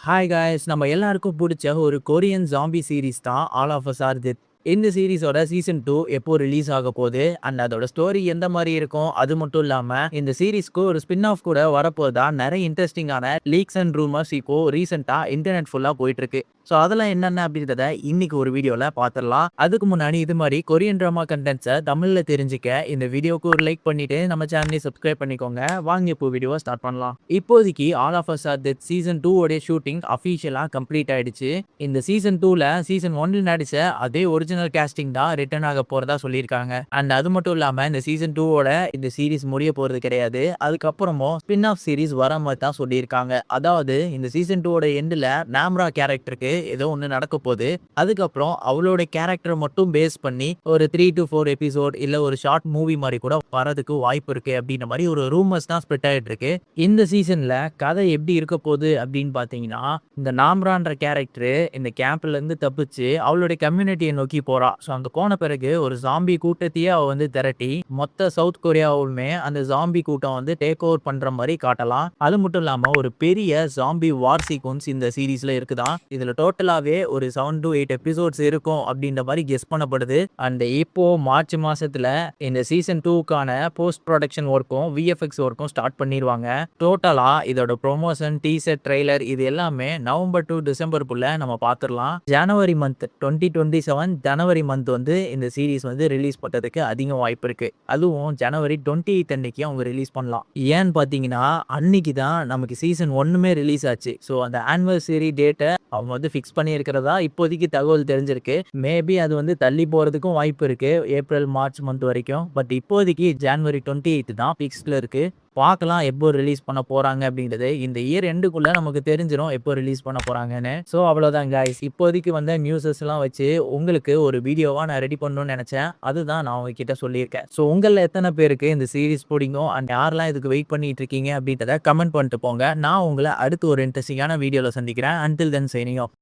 Hi guys, நம்ம எல்லாருக்கும் பிடிச்ச ஒரு கொரியன் ஜாம்பி சீரிஸ் தான் All of Us Are Dead. இந்த சீரிஸோட சீசன் 2 எப்போ ரிலீஸ் ஆக போகுது அண்ட் அதோட ஸ்டோரி எந்த மாதிரி இருக்கும், அது மட்டும் இல்லாம இந்த சீரிஸ்க்கு ஒரு ஸ்பின் ஆஃப் கூட வரப்போதா நிறைய இன்ட்ரெஸ்டிங்கான லீக்ஸ் அண்ட் ரூமர்ஸ் இப்போ ரீசெண்டா இன்டர்நெட் ஃபுல்லா போயிட்டு இருக்கு. ஸோ அதெல்லாம் என்னென்ன அப்படின்றத இன்னைக்கு ஒரு வீடியோல பார்த்துடலாம். அதுக்கு முன்னாடி இது மாதிரி கொரியன் ட்ராமா கண்டென்ட்ஸை தமிழ்ல தெரிஞ்சுக்க இந்த வீடியோக்கு ஒரு லைக் பண்ணிட்டு நம்ம சேனலை சப்ஸ்கிரைப் பண்ணிக்கோங்க. வாங்க இப்போ வீடியோவை ஸ்டார்ட் பண்ணலாம். இப்போதைக்கு All of Us Are Dead season 2 உடைய ஷூட்டிங் அஃபிஷியலா கம்ப்ளீட் ஆயிடுச்சு. இந்த சீசன் 2ல சீசன் 1 நடிச்ச அதே ஒரிஜினல் கேஸ்டிங் தான் ரிட்டர்ன் ஆக போறதா சொல்லியிருக்காங்க. அண்ட் அது மட்டும் இல்லாம இந்த சீசன் 2வோட இந்த சீரிஸ் முடிய போறது கிடையாது. அதுக்கப்புறமும் ஸ்பின் ஆஃப் சீரிஸ் வர மாதிரி தான் சொல்லியிருக்காங்க. அதாவது இந்த சீசன் 2வோட எண்ட்ல நாம்ரா கேரக்டருக்கு ஏதோ ஒன்று நடக்க போகுது. அதுக்கப்புறம் அவளோட கேரக்டரை மட்டும் பேஸ் பண்ணி ஒரு 3 to 4 எபிசோட் இல்ல ஒரு ஷார்ட் மூவி மாதிரி கூட வரதுக்கு வாய்ப்பு இருக்கு அப்படின்ற மாதிரி ஒரு ரூமர்ஸ் தான் ஸ்ப்ரெட் ஆயிட்டு இருக்கு. இந்த சீசன்ல கதை எப்படி இருக்க போகுது அப்படின்னு பாத்தீங்கன்னா, இந்த நாம்ரான்ற கேரக்டர் இந்த கேம்ப்ல இருந்து தப்பிச்சு அவளுடைய கம்யூனிட்டியை நோக்கி போறா. ஸோ அங்க போன பிறகு ஒரு ஜாம்பி கூட்டத்தையே அவ வந்து திரட்டி மொத்த சவுத் கொரியாவுமே அந்த ஜாம்பி கூட்டம் வந்து டேக் ஓவர் பண்ற மாதிரி காட்டலாம். அது மட்டும் இல்லாம ஒரு பெரிய ஜாம்பி வார் சீக்வன்ஸ் இந்த சீரீஸ்ல இருக்குதான். இதுல டோட்டலாவே ஒரு 7 to 8 எபிசோட்ஸ் இருக்கும் அப்படின்ற மாதிரி கெஸ் பண்ணப்படுது. அண்ட் இப்போ மார்ச் மாசத்துல இந்த சீசன் 2க்கான போஸ்ட் ப்ரொடக்ஷன் ஒர்க்கும் விஎஃப்எக்ஸ் ஒர்க்கும் ஸ்டார்ட் பண்ணிடுவாங்க. டோட்டலா இதோட ப்ரொமோஷன், டீசர், ட்ரெய்லர் இது எல்லாமே நவம்பர் டு டிசம்பருக்குள்ள நம்ம பார்த்துடலாம். ஜனவரி மந்த் 2027 ஜனவரி மந்த் வந்து இந்த சீரீஸ் வந்து ரிலீஸ் பண்றதுக்கு அதிக வாய்ப்பு இருக்கு. அதுவும் ஜனவரி 28 அன்னைக்கு அவங்க ரிலீஸ் பண்ணலாம். ஏன்னு பாத்தீங்கன்னா அன்னைக்கு தான் நமக்கு சீசன் 1மே ரிலீஸ் ஆச்சு. ஸோ அந்த ஆனிவர்சரி டேட்டை அவங்க வந்து ஃபிக்ஸ் பண்ணி இருக்கிறதா இப்போதைக்கு தகவல் தெரிஞ்சிருக்கு. மேபி அது வந்து தள்ளி போறதுக்கும் வாய்ப்பு இருக்கு, ஏப்ரல் மார்ச் மந்த் வரைக்கும். பட் இப்போதைக்கு ஜனவரி 28 தான் ஃபிக்ஸ்ல இருக்கு. பார்க்கலாம் எப்போ ரிலீஸ் பண்ண போறாங்க அப்படின்றது. இந்த இயர் எண்டுக்குள்ள நமக்கு தெரிஞ்சிடும் எப்போ ரிலீஸ் பண்ண போறாங்கன்னு. ஸோ அவ்வளோதான் கைஸ், இப்போதைக்கு வந்த நியூஸஸ் எல்லாம் வச்சு உங்களுக்கு ஒரு வீடியோவா நான் ரெடி பண்ணணும்னு நினைச்சேன். அதுதான் நான் உங்ககிட்ட சொல்லியிருக்கேன். ஸோ உங்களில் எத்தனை பேருக்கு இந்த சீரிஸ் பிடிக்கும் அண்ட் யாரெல்லாம் இதுக்கு வெயிட் பண்ணிட்டு இருக்கீங்க அப்படின்றத கமெண்ட் பண்ணிட்டு போங்க. நான் உங்களை அடுத்து ஒரு இன்ட்ரெஸ்டிங்கான வீடியோவில் சந்திக்கிறேன். Until then signing off.